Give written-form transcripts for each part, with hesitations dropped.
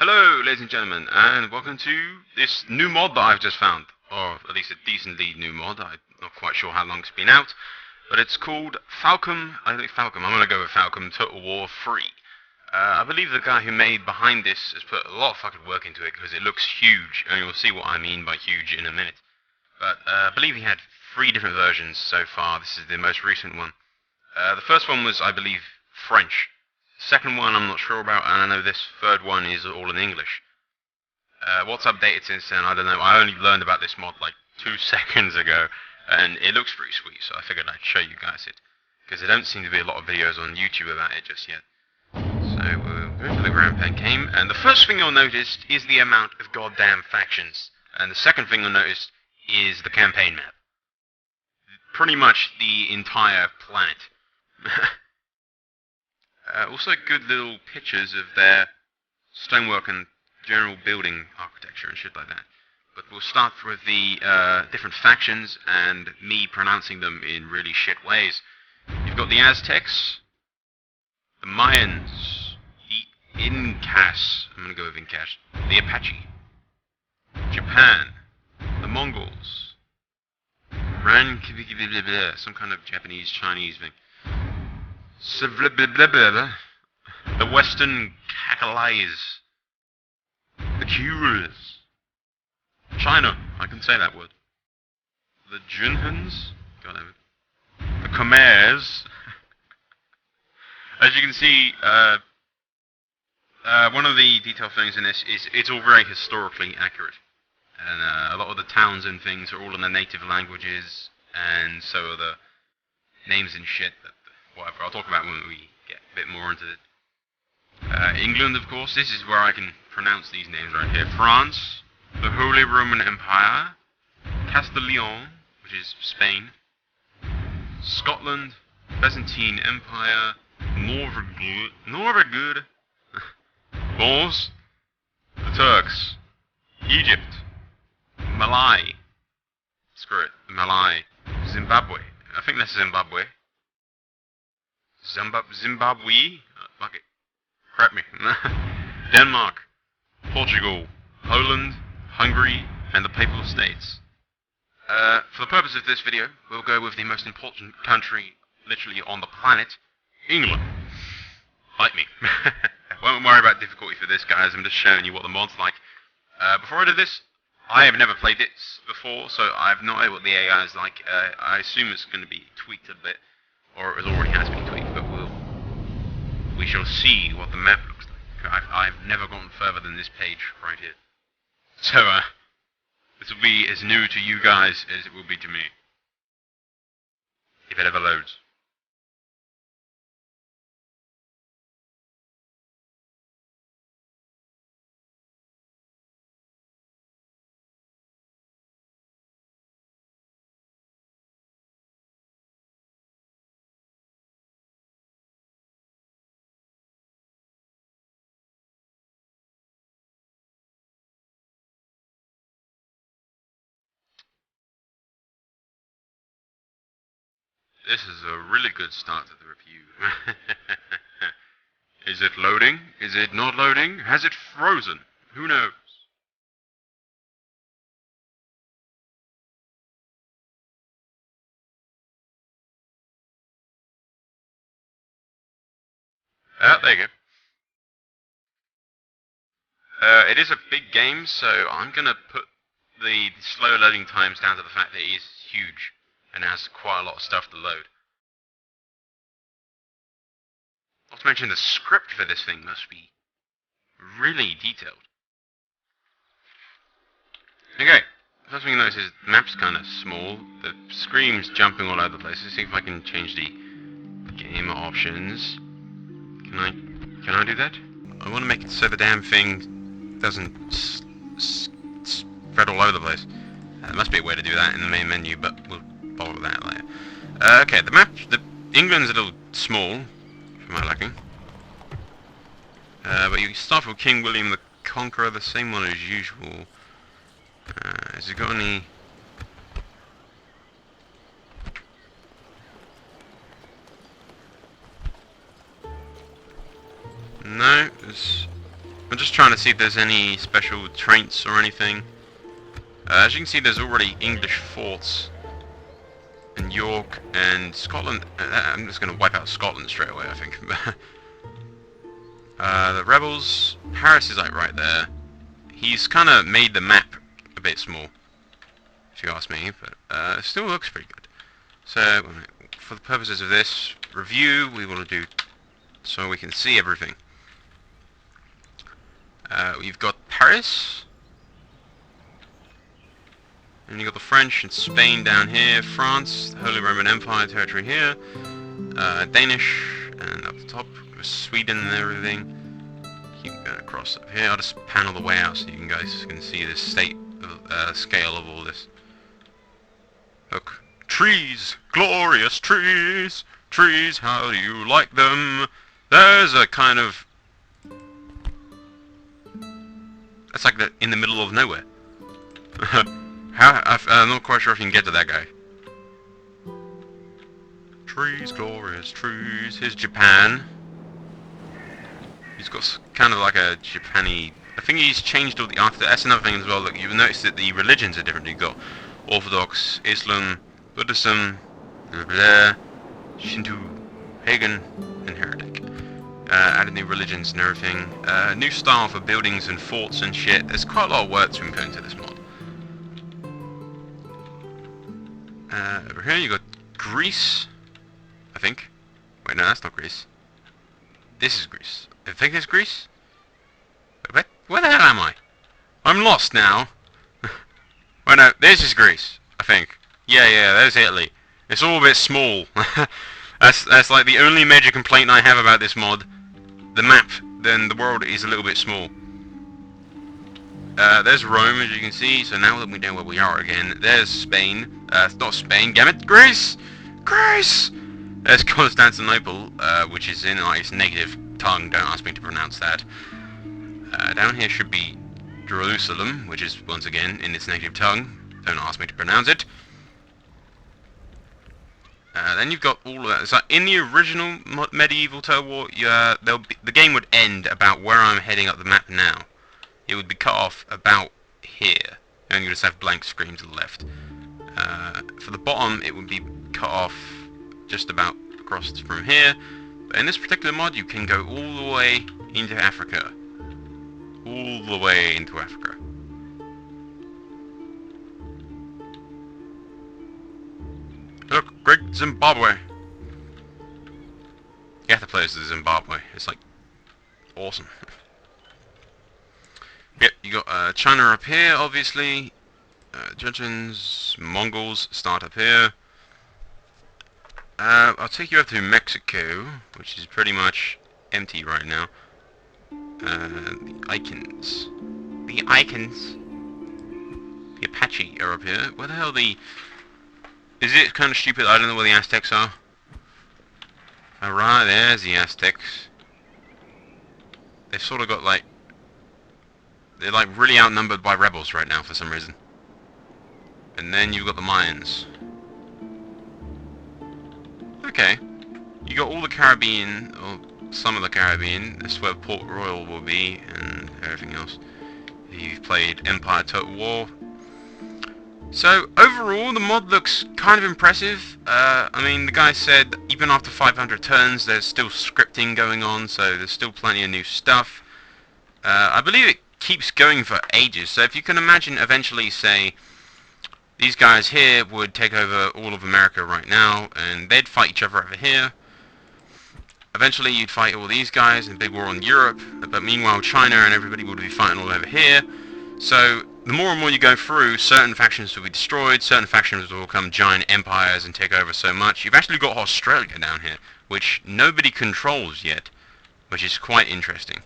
Hello, ladies and gentlemen, and welcome to this new mod that I've just found, or at least a decently new mod. I'm not quite sure how long it's been out, but it's called Falcom. I think Falcom. I'm gonna go with Falcom Total War 3. I believe the guy who made behind this has put a lot of fucking work into it because it looks huge, and you'll see what I mean by huge in a minute. But I believe he had 3 different versions so far. This is the most recent one. The first one was, I believe, French. Second one I'm not sure about, and I know this third one is all in English. What's updated since then, I don't know. I only learned about this mod like 2 seconds ago, and it looks pretty sweet, so I figured I'd show you guys it. Because there don't seem to be a lot of videos on YouTube about it just yet. So we'll go to the ground pen game, and the first thing you'll notice is the amount of goddamn factions. And the second thing you'll notice is the campaign map. Pretty much the entire planet. Also good little pictures of their stonework and general building architecture and shit like that. But we'll start with the different factions and me pronouncing them in really shit ways. You've got the Aztecs, the Mayans, the Incas, I'm gonna go with Incas, the Apache, Japan, the Mongols, some kind of Japanese, Chinese thing. The Western Kakalays, the Kules, China, I can say that word, the Junhans, God damn it, the Khmers. As you can see, one of the detailed things in this is it's all very historically accurate, and a lot of the towns and things are all in the native languages, and so are the names and shit. Whatever, I'll talk about when we get a bit more into it. England, of course, this is where I can pronounce these names right here. France, the Holy Roman Empire, Castile, which is Spain, Scotland, Byzantine Empire, Norvegud, Moors, the Turks, Egypt, Malay, screw it, Malay, Zimbabwe, I think that's Zimbabwe. Zimbabwe? Fuck it. Crap me. Denmark, Portugal, Poland, Hungary, and the Papal States. For the purpose of this video, we'll go with the most important country literally on the planet, England. Bite me. Won't worry about difficulty for this, guys. I'm just showing you what the mod's like. Before I do this, I have never played this before, so I have no idea what the AI is like. I assume it's going to be tweaked a bit, or it already has been tweaked, but we shall see what the map looks like. I've never gotten further than this page right here. So, this will be as new to you guys as it will be to me. If it ever loads. This is a really good start to the review. Is it loading? Is it not loading? Has it frozen? Who knows? There you go. It is a big game, so I'm gonna put the slow loading times down to the fact that it is huge and has quite a lot of stuff to load. Not to mention the script for this thing must be really detailed. Okay, first thing you notice is the map's kind of small, the screen's jumping all over the place. Let's see if I can change the game options. Can I do that? I want to make it so the damn thing doesn't spread all over the place. There must be a way to do that in the main menu, but we'll bother with that later. Okay, the map, England's a little small, for my liking. But you start with King William the Conqueror, the same one as usual. Has it got any... No, it's I'm just trying to see if there's any special traits or anything. As you can see, there's already English forts in York and Scotland. I'm just going to wipe out Scotland straight away, I think. The rebels, Paris is like right there. He's kind of made the map a bit small, if you ask me, but it still looks pretty good. So, for the purposes of this review, we want to do so we can see everything. We've got Paris, and you've got the French and Spain down here, France, the Holy Roman Empire territory here, Danish, and up the top, with Sweden and everything. Keep going across up here. I'll just pan all the way out so you guys can see the scale of all this. Look, trees, glorious trees, trees, how do you like them? There's a kind of... That's like in the middle of nowhere. I'm not quite sure if you can get to that guy. Trees, glorious trees. Here's Japan. He's got kind of like a Japani... I think he's changed all the... That's another thing as well. Look, you've noticed that the religions are different. You've got Orthodox, Islam, Buddhism, blah, blah, Shinto, pagan, and heretic. Added new religions and everything. New style for buildings and forts and shit. There's quite a lot of work to put into this mod. Over here you got Greece, I think. Wait, no, that's not Greece. This is Greece. I think it's Greece? Where the hell am I? I'm lost now. Wait, no, this is Greece, I think. Yeah, there's Italy. It's all a bit small. That's like the only major complaint I have about this mod. The map, then the world is a little bit small. There's Rome, as you can see, so now that we know where we are again. There's Spain. It's not Spain, damn it, Greece! Greece! There's Constantinople, which is in its negative tongue, don't ask me to pronounce that. Down here should be Jerusalem, which is, once again, in its native tongue. Don't ask me to pronounce it. Then you've got all of that. So in the original medieval Total War, the game would end about where I'm heading up the map now. It would be cut off about here, and you just have blank screen to the left. For the bottom, it would be cut off just about across from here. But in this particular mod, you can go all the way into Africa. All the way into Africa. Look, Great Zimbabwe. You have to play as the Zimbabwe. It's like awesome. Yep, you got China up here, obviously. Jurchens, Mongols start up here. I'll take you up to Mexico, which is pretty much empty right now. The Icons. The Icons. The Apache are up here. Where the hell the... Is it kind of stupid? I don't know where the Aztecs are. Alright, there's the Aztecs. They've sort of got like... They're like really outnumbered by rebels right now for some reason. And then you've got the Mayans. Okay. You got all the Caribbean, or some of the Caribbean. That's where Port Royal will be, and everything else. You've played Empire Total War. So, overall, the mod looks kind of impressive. I mean, the guy said even after 500 turns, there's still scripting going on, so there's still plenty of new stuff. I believe it keeps going for ages, so if you can imagine eventually, say, these guys here would take over all of America right now, and they'd fight each other over here. Eventually, you'd fight all these guys in a big war on Europe, but meanwhile, China and everybody would be fighting all over here. So, the more and more you go through, certain factions will be destroyed, certain factions will become giant empires and take over so much. You've actually got Australia down here, which nobody controls yet, which is quite interesting.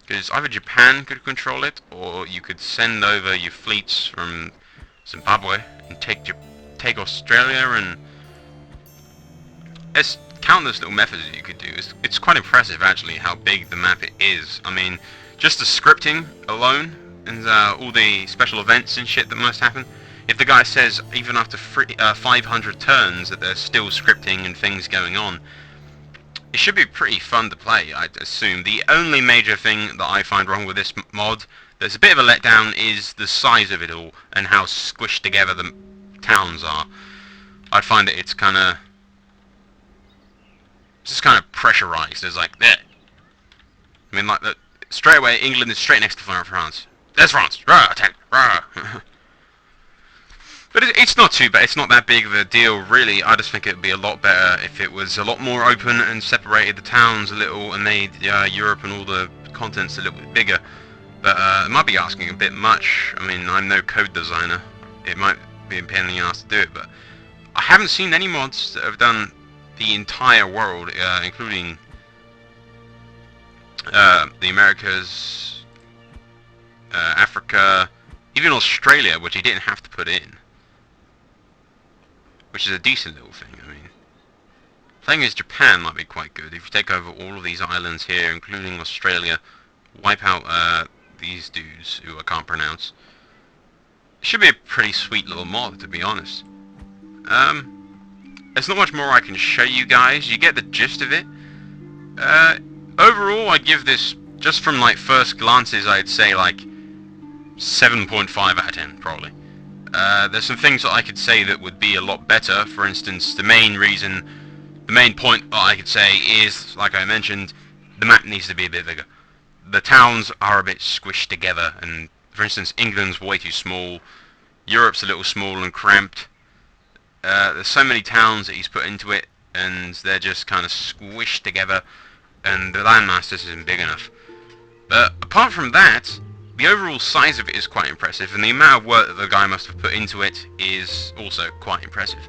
Because either Japan could control it, or you could send over your fleets from Zimbabwe and take Australia, and there's countless little methods that you could do. It's quite impressive actually how big the map is. I mean, just the scripting alone and all the special events and shit that must happen. If the guy says even after 500 turns that there's still scripting and things going on, it should be pretty fun to play, I'd assume. The only major thing that I find wrong with this mod, that's a bit of a letdown, is the size of it all and how squished together the towns are. I'd find that it's kind of pressurized. It's like there. I mean, like straight away, England is straight next to France. There's France. Rah, attack. Rah. But it's not too bad. It's not that big of a deal, really. I just think it would be a lot better if it was a lot more open and separated the towns a little and made Europe and all the contents a little bit bigger. But it might be asking a bit much. I mean, I'm no code designer. It might be a pain in the ass to do it, but I haven't seen any mods that have done the entire world, including the Americas, Africa, even Australia, which he didn't have to put in. Which is a decent little thing, I mean. Playing as Japan might be quite good. If you take over all of these islands here, including Australia, wipe out these dudes, who I can't pronounce. It should be a pretty sweet little mod, to be honest. There's not much more I can show you guys. You get the gist of it. Overall, I give this, just from like first glances, I'd say like 7.5 out of 10, probably. There's some things that I could say that would be a lot better. For instance, the main point that I could say is, like I mentioned, the map needs to be a bit bigger. The towns are a bit squished together, and for instance, England's way too small, Europe's a little small and cramped. There's so many towns that he's put into it, and they're just kind of squished together, and the landmass isn't big enough. But apart from that, the overall size of it is quite impressive, and the amount of work that the guy must have put into it is also quite impressive.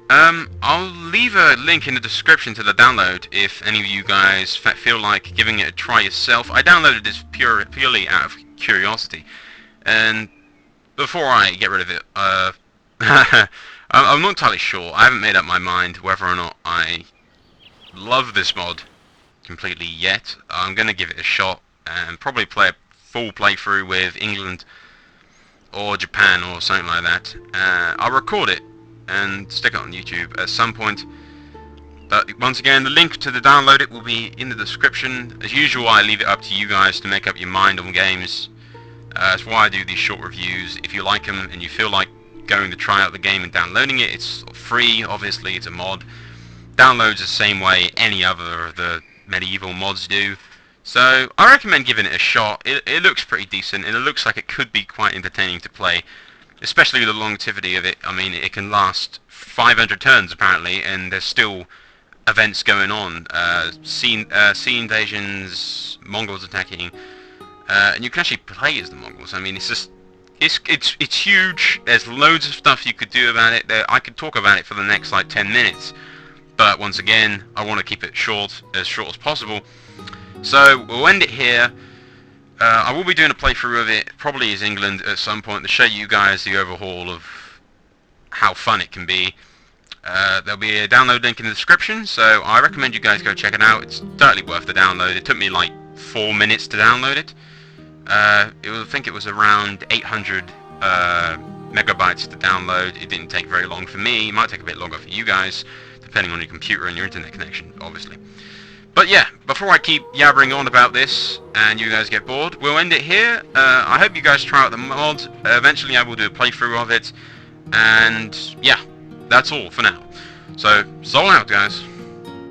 I'll leave a link in the description to the download if any of you guys feel like giving it a try yourself. I downloaded this purely out of curiosity, and before I get rid of it, I'm not entirely sure. I haven't made up my mind whether or not I love this mod completely yet. I'm going to give it a shot and probably play a full playthrough with England or Japan or something like that. I'll record it and stick it on YouTube at some point. But once again, the link to the download it will be in the description. As usual, I leave it up to you guys to make up your mind on games. That's why I do these short reviews. If you like them and you feel like going to try out the game and downloading it, it's free, obviously, it's a mod. Downloads the same way any other of the medieval mods do. So I recommend giving it a shot. It looks pretty decent, and it looks like it could be quite entertaining to play, especially the longevity of it. I mean, it can last 500 turns apparently, and there's still events going on. Sea invasions, Mongols attacking, and you can actually play as the Mongols. I mean, it's huge. There's loads of stuff you could do about it. I could talk about it for the next like 10 minutes, but once again, I want to keep it short as possible. So we'll end it here. I will be doing a playthrough of it, probably as England at some point, to show you guys the overhaul of how fun it can be. There'll be a download link in the description, so I recommend you guys go check it out. It's totally worth the download. It took me like 4 minutes to download it. I think it was around 800 megabytes to download. It didn't take very long for me. It might take a bit longer for you guys, depending on your computer and your internet connection, obviously. But yeah, before I keep yabbering on about this and you guys get bored, we'll end it here. I hope you guys try out the mod. Eventually I will do a playthrough of it. And yeah, that's all for now. So, out guys.